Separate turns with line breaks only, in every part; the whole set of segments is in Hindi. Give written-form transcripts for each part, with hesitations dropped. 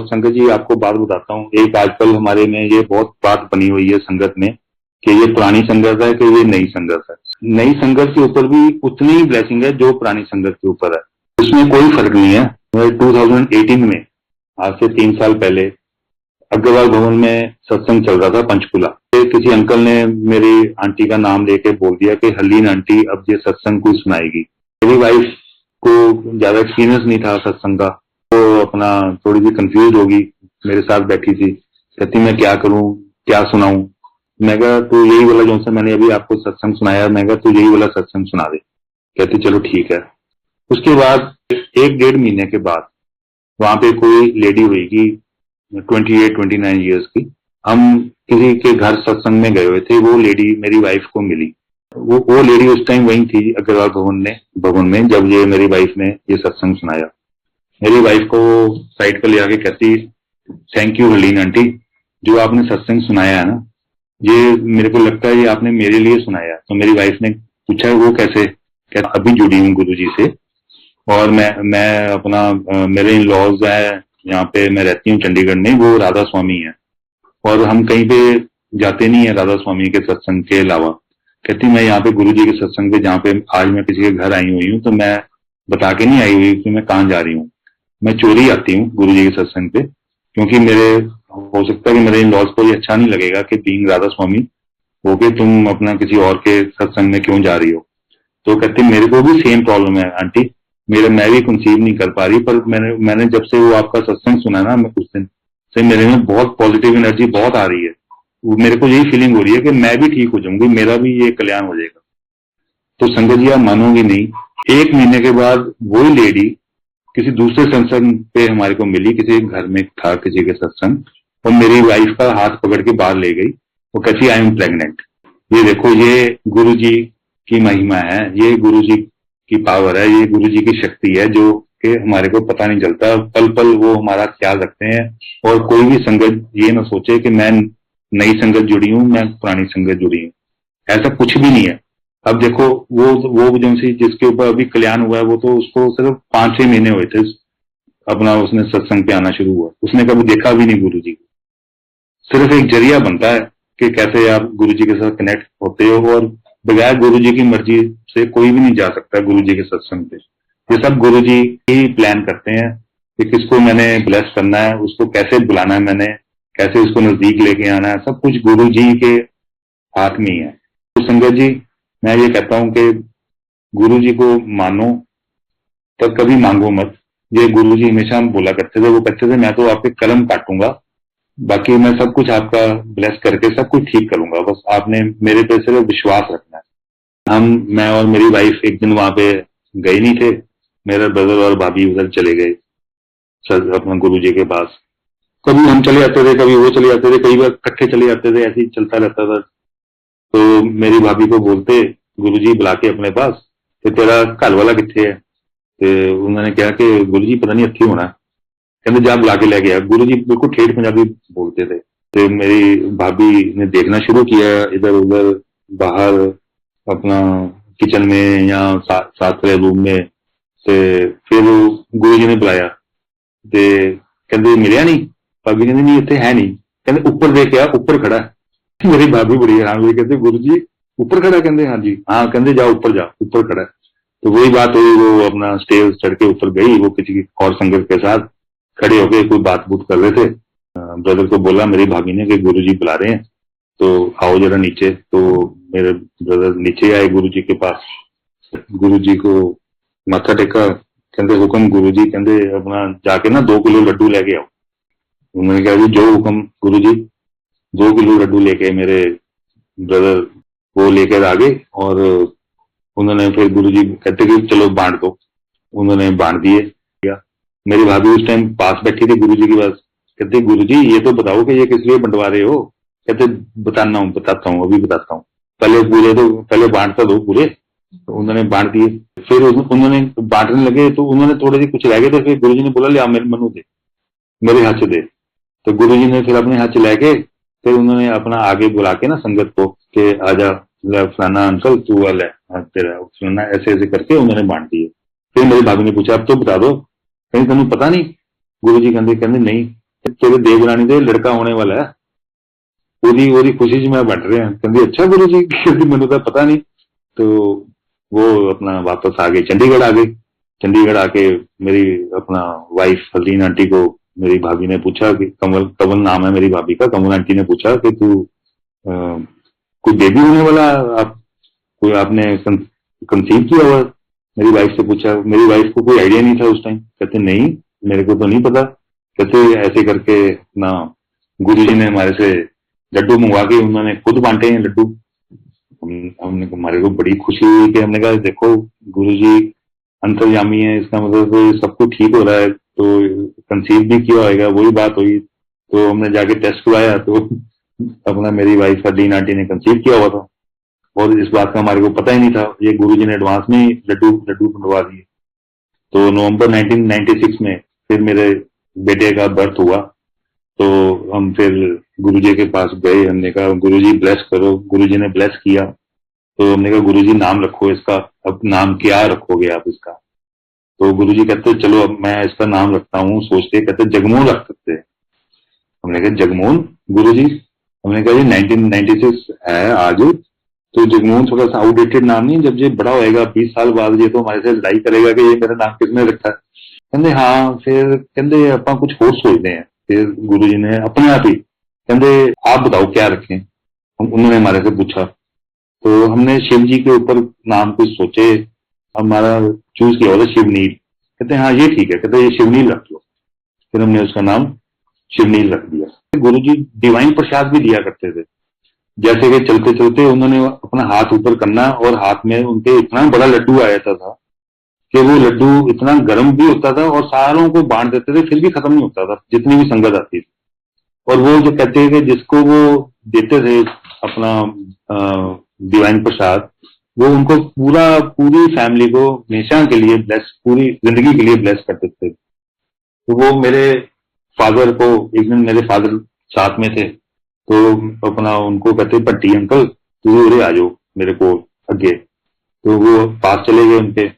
संगत जी आपको बात बताता हूँ, एक आजकल हमारे में ये बहुत बात बनी हुई है संगत में कि ये पुरानी संगत है कि ये नई संगत है। नई संगत के ऊपर भी उतनी ही ब्लेसिंग है जो पुरानी संगत के ऊपर है, उसमें कोई फर्क नहीं है। 2018 में, आज से 3 साल पहले, अग्रवाल भवन में सत्संग चल रहा था पंचकुला। किसी अंकल ने मेरी आंटी का नाम लेके बोल दिया कि हरलीन आंटी अब ये सत्संग कोई सुनाएगी। मेरी वाइफ को ज्यादा एक्सपीरियंस नहीं था सत्संग का, तो अपना थोड़ी सी कंफ्यूज होगी, मेरे साथ बैठी थी, कहती मैं क्या करूं, क्या सुनाऊं। मैं कहा तू यही वाला जो सा मैंने अभी आपको सत्संग सुनाया, मैं कहा तू यही वाला सत्संग सुना दे। कहती चलो ठीक है। उसके बाद 1-1.5 महीने के बाद वहां पे कोई लेडी हुई 28-29 ईयर्स की। हम किसी के घर सत्संग में गए हुए थे, वो लेडी मेरी वाइफ को मिली। वो लेडी उस टाइम वहीं थी अग्रवाल भवन में जब ये मेरी वाइफ ने ये सत्संग सुनाया। मेरी वाइफ को साइड पर ले आके कहती थैंक यू हरलीन आंटी, जो आपने सत्संग सुनाया है ना, ये मेरे को लगता है ये आपने मेरे लिए सुनाया। तो मेरी वाइफ ने पूछा वो कैसे? कहता अभी जुड़ी हूँ गुरु जी से, और मैं अपना मेरे इन लॉज है यहाँ पे, मैं रहती हूँ चंडीगढ़ में, वो राधा स्वामी है और हम कहीं पे जाते नहीं है राधा स्वामी के सत्संग के अलावा। कहती मैं यहाँ पे गुरु जी के सत्संग पे, जहाँ पे आज मैं किसी के घर आई हुई हूँ, तो मैं बता के नहीं आई हुई कि मैं कहाँ जा रही हूँ, मैं चोरी आती हूँ गुरु जी के सत्संग पे, क्योंकि मेरे हो सकता है कि मेरे इन लॉज को ये अच्छा नहीं लगेगा कि बीइंग राधा स्वामी होके तुम अपना किसी और के सत्संग में क्यों जा रही हो। तो कहती मेरे को भी सेम प्रॉब्लम है आंटी, मैं भी कंसीव नहीं कर पा रही, पर मैंने जब से वो आपका सत्संग सुना ना, मैं उस दिन से मेरे में बहुत पॉजिटिव एनर्जी बहुत आ रही है। मेरे को यही फीलिंग हो रही है कि मैं भी ठीक हो जाऊंगी, मेरा भी ये कल्याण हो जाएगा। तो संगत जी आप मानोगे नहीं, 1 महीने के बाद वही लेडी किसी दूसरे सत्संग पे हमारे को मिली, किसी घर में था किसी के सत्संग, और मेरी वाइफ का हाथ पकड़ के बाहर ले गई। वो कहती आई एम प्रेग्नेंट। ये देखो, ये गुरु जी की महिमा है, ये गुरु जी की पावर है, ये गुरु जी की शक्ति है, जो कि हमारे को पता नहीं चलता। पल पल वो हमारा ख्याल रखते हैं। और कोई भी संगत ये ना सोचे कि मैं नई संगत जुड़ी हूं, मैं पुरानी संगत जुड़ी हूं, ऐसा कुछ भी नहीं है। अब देखो वो जो सी जिसके ऊपर अभी कल्याण हुआ है, वो तो उसको सिर्फ 5-6 महीने हुए थे अपना उसने सत्संग पे आना शुरू हुआ, उसने कभी देखा भी नहीं गुरु जी को। सिर्फ एक जरिया बनता है कि कैसे आप गुरु जी के साथ कनेक्ट होते हो, और बगैर गुरु जी की मर्जी से कोई भी नहीं जा सकता गुरु जी के सत्संग पे। ये सब गुरु जी ही प्लान करते हैं कि किसको मैंने ब्लेस करना है, उसको कैसे बुलाना है, मैंने कैसे उसको नजदीक लेके आना है, सब कुछ गुरु जी के हाथ में ही है। तो संगत जी मैं ये कहता हूं कि गुरु जी को मानो पर कभी मांगो मत। ये गुरु जी हमेशा बोला करते थे, वो कहते थे मैं तो आपके कलम काटूंगा, बाकी मैं सब कुछ आपका ब्लेस करके सब कुछ ठीक करूंगा, बस आपने मेरे पे सिर्फ विश्वास रखना है। मैं और मेरी वाइफ एक दिन वहां पे गए नहीं थे, मेरा ब्रदर और भाभी उधर चले गए अपना गुरु जी के पास। कभी हम चले जाते थे, कभी वो चले जाते थे, कई बार इकट्ठे चले जाते थे, ऐसे ही चलता रहता था। तो मेरी भाभी को बोलते गुरु जी बुला के अपने पास कि तेरा घर वाला कितने है? तो उन्होंने कहा कि गुरु जी पता नहीं अच्छी होना, कहते जा बुला के ले गया। गुरु जी बिल्कुल ठेठ पंजाबी बोलते थे। तो मेरी भाभी ने देखना शुरू किया इधर उधर, बाहर अपना किचन में या साथ वाले रूम में से। फिर गुरु जी ने बुलाया, ते कहते मिलिया नहीं? भाभी कहती नहीं इतने है नहीं। कहते ऊपर देख के ऊपर खड़ा है। मेरी भाभी बड़ी हैरान हुई, कहते गुरु जी ऊपर खड़ा? कहते हाँ जी। हाँ, कहते जा ऊपर खड़ा है। तो वही बात हुई, वो अपना स्टेज चढ़ के ऊपर गई, वो किसी और संगत के साथ खड़े होके कोई बात बूत कर रहे थे। ब्रदर को बोला मेरी भाभी ने कि गुरु जी बुला रहे हैं, तो आओ जरा नीचे। तो मेरे ब्रदर नीचे आए गुरु जी के पास, गुरु जी को माथा टेका, कहते हुक्म गुरु जी, कहते अपना जाके ना 2 किलो लड्डू लेके आओ। उन्होंने कहा जी जो हुक्म गुरु जी। 2 किलो लड्डू लेके मेरे ब्रदर वो लेकर आ गए, और उन्होंने फिर गुरु जी कहते कि चलो बांट दो, उन्होंने बांट दिए। मेरी भाभी उस टाइम पास बैठी थी गुरु जी के पास, कहते गुरु जी ये तो बताओ कि ये किस लिए बंटवा रहे हो? कहते बताता हूँ अभी बताता हूँ, पहले बांटता दो पूरे। तो उन्होंने बांट दिए। फिर उन्होंने बांटने लगे तो उन्होंने थोड़े से कुछ रह गए थे, फिर गुरु जी ने बोला ले मेरे मनु दे, मेरे हाथ से दे। तो गुरु जी ने फिर अपने हाथ से लेके फिर उन्होंने अपना आगे बुला के ना संगत को कि आजा फलाना अंकल तू वाला तेरा फलाना, ऐसे ऐसे करके उन्होंने बांट दिए। फिर मेरी भाभी ने पूछा अब तो बता दो, कहीं तुम्हें पता नहीं? गुरु जी कहते नहीं, तेरे देवरानी दे लड़का होने वाला है, ओदी ओदी खुशी च मैं बट रहा। कहती अच्छा गुरु जी, कहती मैनू तो पता नहीं। तो वो अपना वापस आ गई, चंडीगढ़ आ गई। चंडीगढ़ आके मेरी अपना वाइफ हरलीन आंटी को मेरी भाभी ने पूछा कि कमल, कमल नाम है मेरी भाभी का, कमल आंटी ने पूछा कि तू कोई बेबी होने वाला, आप कोई आपने कंसीव किया हुआ? मेरी वाइफ से पूछा। मेरी वाइफ को कोई आइडिया नहीं था उस टाइम। कहते नहीं, मेरे को तो नहीं पता। कहते ऐसे करके ना गुरु जी ने हमारे से लड्डू मंगवा के उन्होंने खुद बांटे हैं लड्डू। हमने हमारे को बड़ी खुशी हुई कि हमने कहा देखो गुरु जी अंतर्यामी है, इसका मतलब तो सब कुछ ठीक हो रहा है, तो कंसीव भी किया होगा, वही बात हुई। तो हमने जाके टेस्ट करवाया तो अपना मेरी वाइफ हरलीन आंटी ने कंसीव किया हुआ था, और इस बात का हमारे को पता ही नहीं था। ये गुरुजी ने एडवांस में ही लड्डू लड्डू बनवा दिए। तो नवंबर 1996 में फिर मेरे बेटे का बर्थ हुआ। तो हम फिर गुरुजी के पास गए, हमने कहा गुरुजी ब्लेस करो। गुरुजी ने ब्लेस किया। तो हमने कहा गुरुजी नाम रखो इसका, अब नाम क्या रखोगे आप इसका? तो गुरुजी कहते चलो अब मैं इसका नाम रखता हूँ, सोचते कहते जगमोहन रख सकते हैं। हमने कहा जगमोहन गुरुजी? हमने कहा ये 1996 है आज, तो जगमोहन थोड़ा सा आउटडेटेड नाम नहीं, जब ये बड़ा होएगा 20 साल बाद ये तो हमारे से लड़ाई करेगा कि ये मेरा नाम किसने रखा है। कहते हाँ, फिर कहते अपना कुछ और सोचते हैं। फिर गुरुजी ने अपने आप ही कहते आप बताओ क्या रखें। उन्होंने हमारे से पूछा, तो हमने शिव जी के ऊपर नाम कुछ सोचे, हमारा चूज किया होता शिवनील। कहते हाँ ये ठीक है, कहते ये शिवनील रख लो। फिर हमने उसका नाम शिवनील रख दिया। गुरु जी डिवाइन प्रसाद भी दिया करते थे, जैसे कि चलते चलते उन्होंने अपना हाथ ऊपर करना और हाथ में उनके इतना बड़ा लड्डू आ जाता था कि वो लड्डू इतना गर्म भी होता था और सारों को बांट देते थे, फिर भी खत्म नहीं होता था जितनी भी संगत आती थी। और वो जो कहते हैं कि जिसको वो देते थे अपना डिवाइन प्रसाद, वो उनको पूरी फैमिली को हमेशा के लिए ब्लेस, पूरी जिंदगी के लिए ब्लेस कर देते थे। तो वो मेरे फादर को, एक दिन मेरे फादर साथ में थे, तो अपना उनको कहते पट्टी अंकल तुझे उरे आ जाओ मेरे को अगे। तो वो पास चले गए उनके।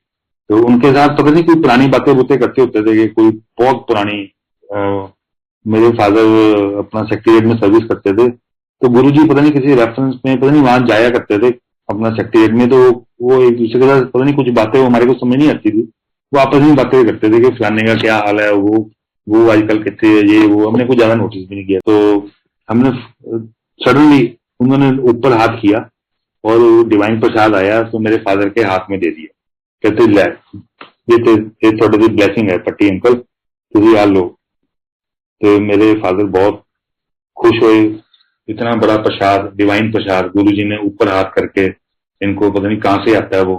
तो उनके साथ पता नहीं कोई पुरानी बातें बुतें करते होते थे कि कोई बहुत पुरानी। मेरे फादर अपना सेक्रेटरीट में सर्विस करते थे, तो गुरुजी पता नहीं किसी रेफरेंस में पता नहीं वहां जाया करते थे अपना सेक्रेटरीट में। तो वो एक दूसरे के साथ पता नहीं कुछ बातें हमारे को समझ नहीं आती थी, वो आपस में बातें करते थे कि फलाने का क्या हाल है, वो आजकल कितने ये वो। हमने कुछ ज्यादा नोटिस भी नहीं किया। तो हमने सडनली उन्होंने ऊपर हाथ किया और डिवाइन प्रसाद आया तो मेरे फादर के हाथ में दे दिया। कहते ले ये थोड़ी सी ब्लेसिंग है पट्टी अंकल, तुझे याद लो। तो मेरे फादर बहुत खुश हुए, इतना बड़ा प्रसाद, डिवाइन प्रसाद गुरु जी ने ऊपर हाथ करके इनको पता नहीं कहाँ से आता है वो,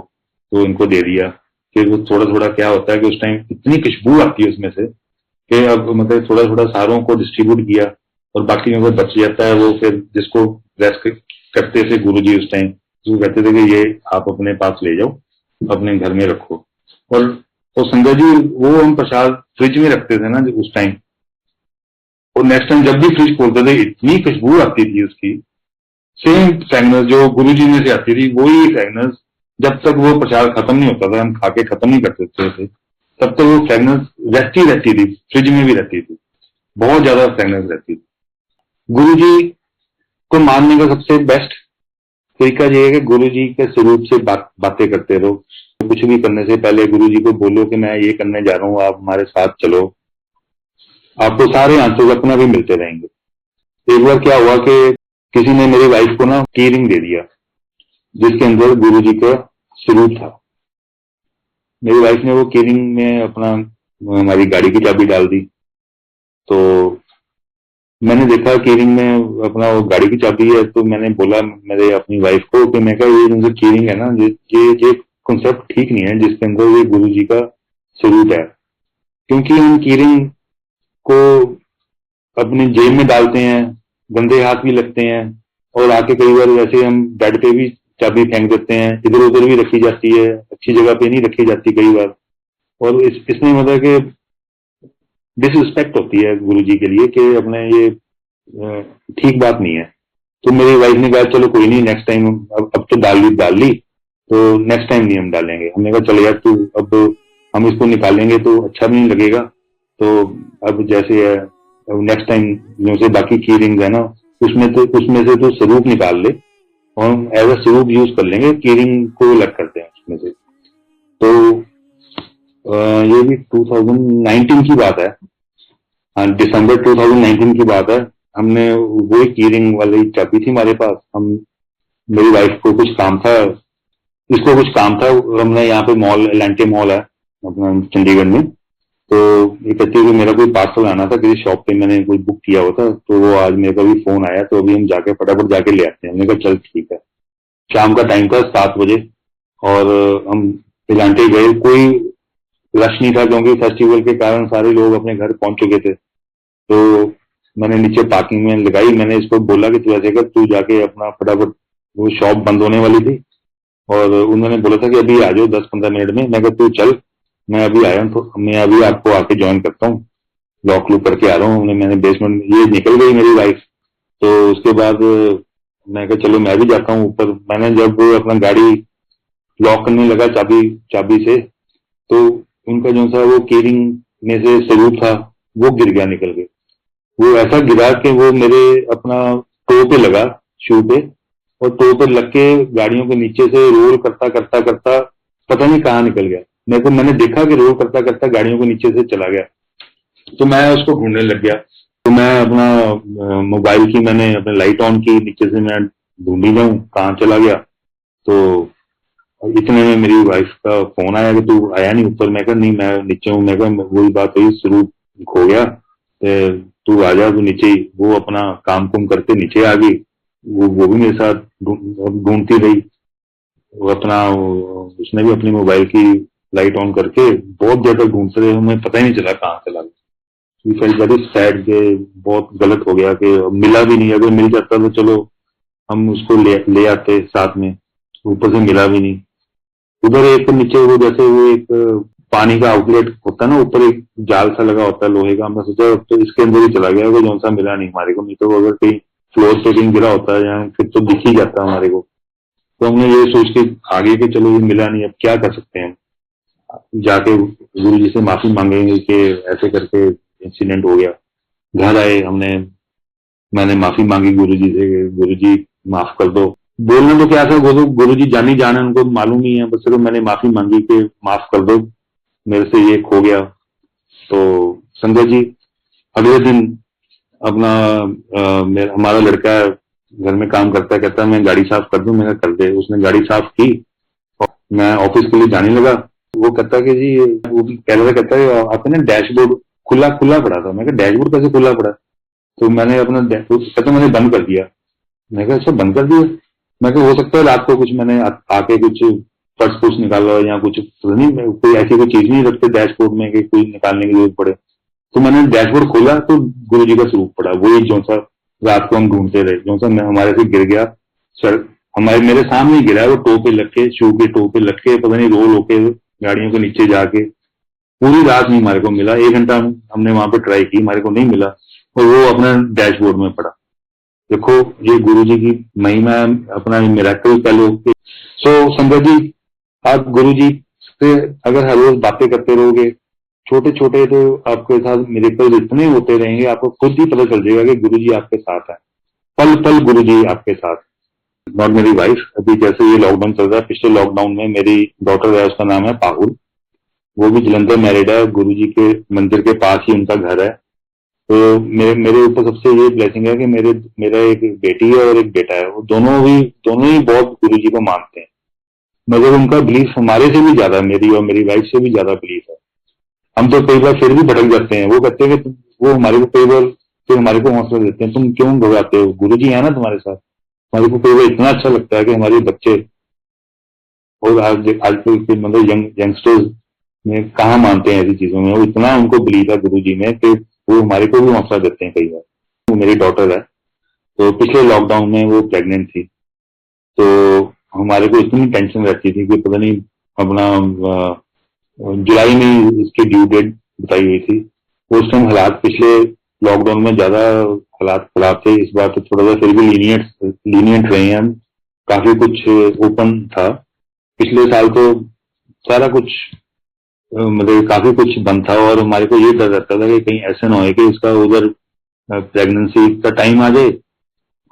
तो इनको दे दिया। फिर वो थोड़ा थोड़ा क्या होता है कि उस टाइम इतनी खुशबू आती है उसमें से कि अब मतलब थोड़ा थोड़ा सारों को डिस्ट्रीब्यूट किया और बाकी में वो बच जाता है। वो फिर जिसको ब्लेस करते थे गुरु जी उस टाइम, वो कहते थे कि ये आप अपने पास ले जाओ, अपने घर में रखो। और तो संगत जी वो हम प्रसाद फ्रिज में रखते थे ना उस टाइम, और नेक्स्ट टाइम जब भी फ्रिज खोलते थे इतनी खुशबू आती थी उसकी, सेम फ्रेगनेंस जो गुरु जी में से आती थी वही फ्रेगनेंस। जब तक वो प्रसाद खत्म नहीं होता था, हम खा के खत्म नहीं करते थे, तब तक वो फ्रेगनेंस रहती थी, फ्रिज में भी रहती थी, बहुत ज्यादा फ्रेगनेंस रहती थी। गुरु जी को मानने का सबसे बेस्ट तरीका ये है कि गुरु जी के स्वरूप से बातें करते रहो। कुछ भी करने से पहले गुरु जी को बोलो कि मैं ये करने जा रहा हूँ, आप हमारे साथ चलो, आपको सारे आंसर अपना भी मिलते रहेंगे। एक बार क्या हुआ कि किसी ने मेरी वाइफ को ना की रिंग दे दिया जिसके अंदर गुरु जी का स्वरूप था। मेरी वाइफ ने वो की रिंग में अपना हमारी गाड़ी की चाबी डाल दी। तो मैंने देखा की रिंग में अपना वो गाड़ी की चाबी है, तो मैंने बोला मेरे अपनी वाइफ को कि मैं कहा ये जो की रिंग है ना, ये कॉन्सेप्ट ठीक नहीं है जिसके अंदर ये गुरु जी का स्वरूप है। क्योंकि हम की रिंग को अपनी जेब में डालते हैं, गंदे हाथ भी लगते हैं, और आके कई बार वैसे हम बेड पे भी चाबी फेंक देते हैं, इधर उधर भी रखी जाती है, अच्छी जगह पे नहीं रखी जाती कई बार। और इसमें मतलब कि डिसरिस्पेक्ट होती है गुरु जी के लिए कि अपने ये ठीक बात नहीं है। तो मेरी वाइफ ने कहा चलो कोई नहीं, नेक्स्ट टाइम अब तो डाल ली तो नेक्स्ट टाइम नहीं हम डालेंगे। हमने कहा चलो यार तू, अब हम इसको निकालेंगे तो अच्छा भी नहीं लगेगा, तो अब जैसे है नेक्स्ट टाइम जो से बाकी की रिंग है ना, उसमें से तो स्वरूप निकाल ले और हम एज अ स्वरूप यूज कर लेंगे, की रिंग को अलग करते हैं उसमें से। तो ये भी 2019 की बात है। हाँ, दिसंबर 2019 की बात है। हमने वही की रिंग वाली चाबी थी हमारे पास। हम मेरी वाइफ को कुछ काम था, इसको कुछ काम था। हमने यहाँ पे मॉल, एलेंटे मॉल है अपना चंडीगढ़ में। तो ये कहती है कि मेरा कोई पार्सल आना था, किसी शॉप पे मैंने कोई बुक किया हुआ था, तो वो आज मेरे को भी फोन आया, तो अभी हम जाके फटाफट जाके ले आते हैं। हमने कहा चल ठीक है। शाम का टाइम था, 7 बजे। और हम एलेंटे गए। कोई रश नहीं था क्योंकि फेस्टिवल के कारण सारे लोग अपने घर पहुंच चुके थे। तो मैंने नीचे पार्किंग में लगाई। मैंने इसको बोला कि तू ऐसे कर, तू जाके अपना फटाफट, वो शॉप बंद होने वाली थी और उन्होंने बोला था कि अभी आ जाओ 10-15 मिनट में। मैं कहा तू चल, मैं अभी आया हूँ, तो मैं अभी आपको आके ज्वाइन करता हूँ, लॉक लूक करके आ रहा हूँ। मैंने बेसमेंट, ये निकल गई मेरी वाइफ। तो उसके बाद मैं कहा चलो मैं भी जाता हूँ ऊपर। मैंने जब अपना गाड़ी लॉक करने लगा चाबी चाबी से, तो उनका जो सा वो केरिंग में से स्वरूप था, वो गिर गया, निकल के। वो ऐसा गिरा कि वो मेरे अपना टो पे लगा, शू पे, और टो पे लग के गाड़ियों के नीचे से रोल करता करता करता पता नहीं कहाँ निकल गया। मैंने देखा कि रोल करता करता गाड़ियों के नीचे से चला गया। तो मैं उसको ढूंढने लग गया। तो मैं अपना मोबाइल की मैंने अपने लाइट ऑन की, नीचे से मैं ढूंढी जाऊं कहाँ चला गया। तो इतने में मेरी वाइफ का फोन आया कि तू आया नहीं ऊपर। मैं कहा नहीं, मैं नीचे हूँ। मैं कहा वही बात हुई, स्वरूप खो गया, तू आ जा, तू नीचे ही। वो अपना काम कुम करके नीचे आ गई। वो भी मेरे साथ ढूंढती रही। वो अपना उसने भी अपनी मोबाइल की लाइट ऑन करके बहुत देर तक ढूंढते रहे, हमें पता ही नहीं चला कहाँ चला गया। वी फेल्ट वेरी सैड के बहुत गलत हो गया कि मिला भी नहीं। अगर मिल जाता तो चलो हम उसको ले आते साथ में, ऊपर से मिला भी नहीं। उधर एक नीचे वो जैसे वो एक पानी का आउटलेट होता है ना, ऊपर एक जाल सा लगा होता है लोहे का। हमने सोचा तो इसके अंदर ही चला गया, वो जो सा मिला नहीं हमारे को। नहीं तो अगर कहीं फ्लोर से कहीं गिरा होता है या फिर तो दिख ही जाता हमारे को। तो हमने ये सोच के आगे कि चलो ये मिला नहीं, अब क्या कर सकते हैं। जाके गुरु जी से माफी मांगेंगे कि ऐसे करके इंसिडेंट हो गया। घर आए हमने, मैंने माफी मांगी गुरु जी से, गुरु जी माफ कर दो। बोलने तो क्या था, वो तो गुरु जी जानी जाने, उनको मालूम ही है। बस सिर्फ मैंने माफी मांगी कि माफ कर दो, मेरे से ये खो गया। तो संजय जी अगले दिन अपना हमारा लड़का घर में काम करता है, कहता है मैं गाड़ी साफ कर दूं। मैंने कर दे। उसने गाड़ी साफ की और मैं ऑफिस के लिए जाने लगा। वो कहता है कि जी, वो कह रहा था, कहता है आपका ना डैशबोर्ड खुला खुला पड़ा था। मैं कहा डैशबोर्ड कैसे खुला पड़ा? तो मैंने अपना कहता मैंने बंद कर दिया। मैं कहा अच्छा बंद कर दिया? मैं कहा हो सकता है रात को कुछ मैंने आके कुछ पर्स पुर्स निकाला या कुछ, पता नहीं, कोई ऐसी कोई चीज नहीं रखते डैशबोर्ड में कि कोई निकालने की जरूरत पड़े। तो मैंने डैशबोर्ड खोला तो गुरु जी का स्वरूप पड़ा, वही जो सा रात को हम ढूंढते रहे, जो सा हमारे से गिर गया। सर हमारे मेरे सामने ही गिरा है, वो टो पे लग के, शू के टो पे लग के, पता नहीं रोल होके गाड़ियों के नीचे जाके। पूरी रात नहीं हमारे को मिला। 1 घंटा हमने वहां पे ट्राई की, हमारे को नहीं मिला, और वो अपना डैशबोर्ड में पड़ा। देखो ये गुरु जी की महिमा है, अपना मिरेकल कह लो। सो संजय जी, आप गुरु जी से अगर हर रोज बातें करते रहोगे, छोटे छोटे, तो आपके साथ मिरेकल इतने होते रहेंगे, आपको खुद ही पता चल जाएगा कि गुरु जी आपके साथ है। पल पल गुरु जी आपके साथ। और मेरी वाइफ, अभी जैसे ये लॉकडाउन चल रहा है, पिछले लॉकडाउन में मेरी डॉटर है, उसका नाम है पाहुल। वो भी जलंधर मैरिड है, गुरु जी के मंदिर के पास ही उनका घर है। तो मेरे मेरे ऊपर सबसे ये ब्लेसिंग है कि मेरा एक बेटी है और एक बेटा है। वो दोनों ही बहुत गुरु जी को मानते हैं, मगर उनका बिलीफ हमारे से भी ज्यादा, मेरी और मेरी वाइफ से भी ज्यादा बिलीफ है। हम तो कई बार फिर भी भटक जाते हैं। वो कहते हैं कि वो हमारे को कई बार फिर हमारे को हौसला देते हैं, तुम क्यों घबराते हो, गुरु जी है ना तुम्हारे साथ। हमारे को कई बार इतना अच्छा लगता है कि हमारे बच्चे और आजकल के मतलब यंगस्टर्स में कहाँ मानते हैं ऐसी चीजों में। वो इतना उनको बिलीव है गुरु जी में कि वो हमारे को भी हौसला देते हैं कई बार। वो मेरी डॉटर है, तो पिछले लॉकडाउन में वो प्रेग्नेंट थी। तो हमारे को इतनी टेंशन रहती थी कि पता नहीं, अपना जुलाई में इसकी ड्यू डेट बताई हुई थी। उस टाइम हालात पिछले लॉकडाउन में ज्यादा हालात खराब थे। इस बार तो थोड़ा सा फिर भी लीनियंट रहे हैं हम, काफी कुछ ओपन था। पिछले साल तो सारा कुछ मतलब काफी कुछ बंद था, और हमारे को ये डर रहता था कि कहीं ऐसा ना हो कि इसका उधर प्रेगनेंसी का टाइम आ जाए,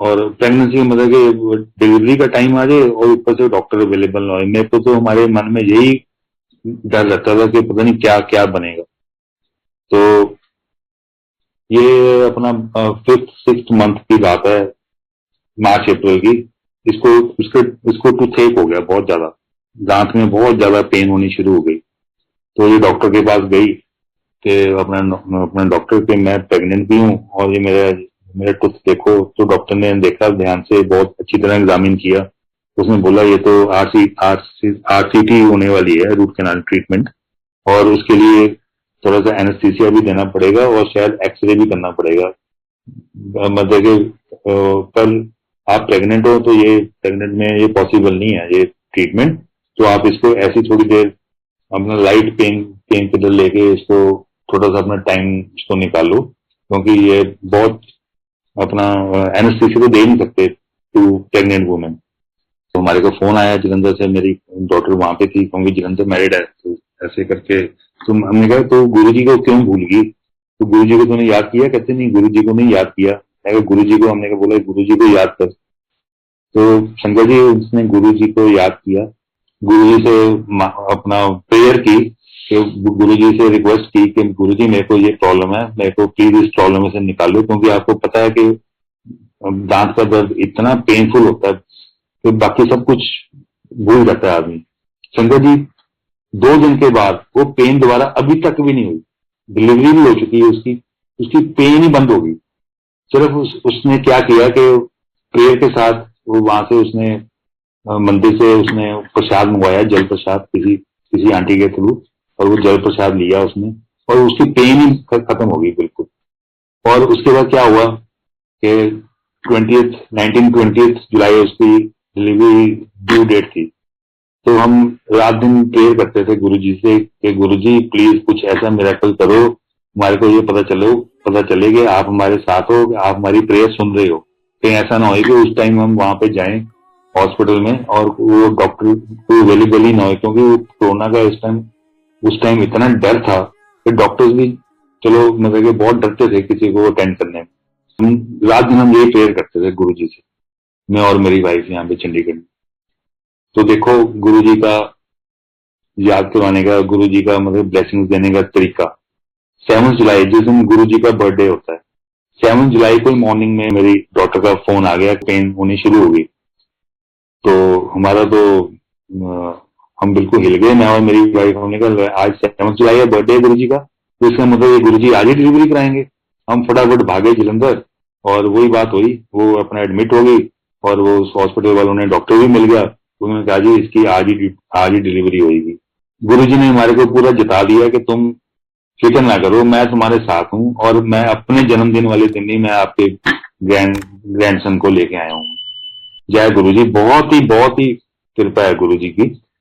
और प्रेगनेंसी मतलब कि डिलीवरी का टाइम आ जाए और ऊपर से डॉक्टर अवेलेबल ना हो। मेरे को तो हमारे मन में यही डर रहता था कि पता नहीं क्या क्या बनेगा। तो ये अपना 5th-6th मंथ की बात है, मार्च अप्रैल की। इसको इसके इसको टूथेक हो गया बहुत ज्यादा, दांत में बहुत ज्यादा पेन होनी शुरू हो गई। तो ये डॉक्टर के पास गई कि अपना डॉक्टर कि मैं प्रेग्नेंट भी हूँ और ये मेरा मेरा टूथ देखो। तो डॉक्टर ने देखा ध्यान से, बहुत अच्छी तरह एग्जामिन किया। उसने बोला ये तो आरसीटी होने वाली है, रूट कैनाल ट्रीटमेंट, और उसके लिए थोड़ा सा एनेस्थीसिया भी देना पड़ेगा और शायद एक्सरे भी करना पड़ेगा। मतलब कि कल आप प्रेग्नेंट हो तो ये प्रेग्नेंट में ये पॉसिबल नहीं है ये ट्रीटमेंट। तो आप इसको ऐसी थोड़ी देर अपना लाइट पेन किलर लेके इसको थोड़ा सा अपना टाइम इसको निकालो, क्योंकि ये बहुत अपना एनेस्थीसिया तो दे नहीं सकते टू प्रेग्नेंट वुमेन। तो हमारे को फोन आया जलंधर से, मेरी डॉटर वहां पे थी क्योंकि जलंधर मैरिड है। तो ऐसे करके तो हमने कहा तो गुरुजी को क्यों भूल गई, तो गुरुजी को तूने याद किया? कहते नहीं, गुरुजी को नहीं याद किया। मैं कहा गुरुजी को, हमने कहा बोला गुरुजी को याद कर। तो शंकर जी उसने गुरुजी को याद किया, गुरुजी से अपना प्रेयर की, गुरुजी से रिक्वेस्ट की कि गुरुजी मेरे को ये प्रॉब्लम है, मेरे को प्लीज इस प्रॉब्लम से निकालो, क्योंकि आपको पता है कि दांत का दर्द इतना पेनफुल होता है कि बाकी सब कुछ भूल जाता है आदमी। शंकर जी 2 दिन के बाद वो पेन दोबारा अभी तक भी नहीं हुई। डिलीवरी भी हो चुकी है उसकी, उसकी पेन ही बंद हो गई। सिर्फ उसने क्या किया कि प्रेयर के साथ वो वहां से उसने मंदिर से उसने प्रसाद मंगवाया, जल प्रसाद, किसी किसी आंटी के थ्रू, और वो जल प्रसाद लिया उसने, और उसकी पेन ही खत्म हो गई बिल्कुल। और उसके बाद क्या हुआ कि 20 जुलाई उसकी डिलीवरी ड्यू डेट थी। तो हम रात दिन प्रेयर करते थे गुरुजी से कि गुरुजी प्लीज कुछ ऐसा मिरेकल करो, हमारे को ये पता चले कि आप हमारे साथ हो, कि आप हमारी प्रेयर सुन रहे हो। कहीं ऐसा ना हो कि उस टाइम हम वहां पे जाएं हॉस्पिटल में और वो डॉक्टर को अवेलेबल ही ना हो, क्योंकि वो कोरोना का उस टाइम इतना डर था कि डॉक्टर्स भी चलो मतलब कि बहुत डरते थे किसी को अटेंड करने में। रात दिन हम यही प्रेयर करते थे गुरुजी से, मैं और मेरी वाइफ यहाँ पे चंडीगढ़ में। तो देखो गुरुजी का याद करवाने का, गुरुजी का मतलब ब्लेसिंग्स देने का तरीका। 7 जुलाई जिस दिन गुरुजी का बर्थडे होता है, 7 जुलाई को मॉर्निंग में मेरी डॉटर का फोन आ गया, पेन होनी शुरू हो गई। तो हमारा तो हम बिल्कुल हिल गए, मैं और मेरी वाइफ। हमने कहा आज 7 जुलाई है, बर्थडे है गुरुजी का, तो इसका मतलब ये गुरुजी आज ही डिलीवरी कराएंगे। हम फटाफट भागे जलंधर और वही बात हुई, वो अपना एडमिट हो गई और वो उस हॉस्पिटल वालों ने डॉक्टर भी मिल गया, उन्होंने कहा जी इसकी आज ही डिलीवरी होगी। गुरुजी ने हमारे को पूरा जता दिया कि तुम फिक्र ना करो, मैं तुम्हारे साथ हूँ, और मैं अपने जन्मदिन वाले दिन ही मैं आपके ग्रैंडसन को लेके आया हूँ। जय गुरु जी, बहुत ही कृपा है गुरु जी की।